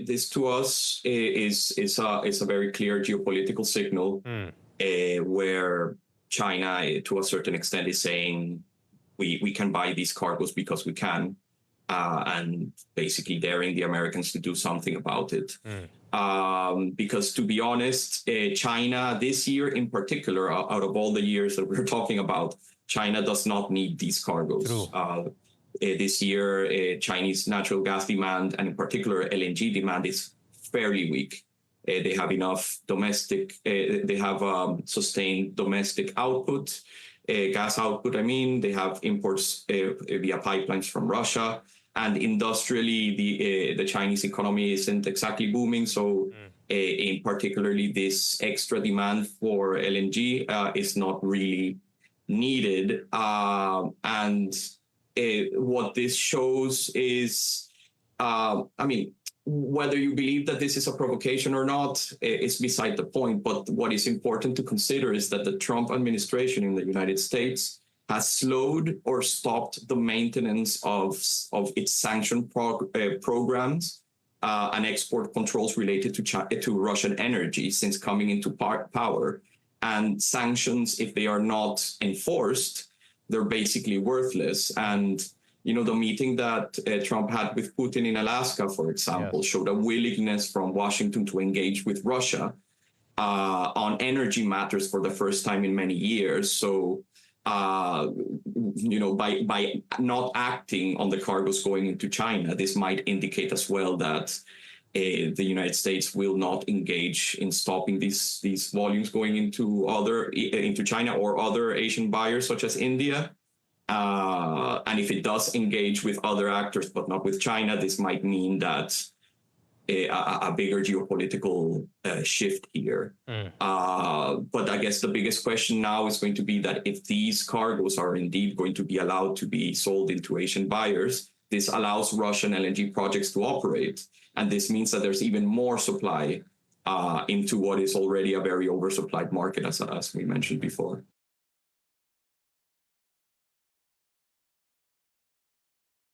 this to us is a very clear geopolitical signal where China, to a certain extent, is saying we can buy these cargoes because we can, and basically daring the Americans to do something about it. Because to be honest, China this year in particular, out of all the years that we're talking about, China does not need these cargoes. This year, Chinese natural gas demand, and in particular LNG demand, is fairly weak. They have enough domestic, they have sustained domestic output, gas output, I mean. They have imports via pipelines from Russia. And industrially, the Chinese economy isn't exactly booming. So in particularly this extra demand for LNG is not really needed. And what this shows is, whether you believe that this is a provocation or not is beside the point. But what is important to consider is that the Trump administration in the United States has slowed or stopped the maintenance of its sanction programs and export controls related to Russian energy since coming into power. And sanctions, if they are not enforced, they're basically worthless. And, the meeting that Trump had with Putin in Alaska, for example, showed a willingness from Washington to engage with Russia on energy matters for the first time in many years. So, by not acting on the cargoes going into China, this might indicate as well that the United States will not engage in stopping these volumes going into China or other Asian buyers such as India. And if it does engage with other actors, but not with China, this might mean that a bigger geopolitical shift here. But I guess the biggest question now is going to be that if these cargoes are indeed going to be allowed to be sold into Asian buyers, this allows Russian LNG projects to operate. And this means that there's even more supply into what is already a very oversupplied market, as we mentioned before.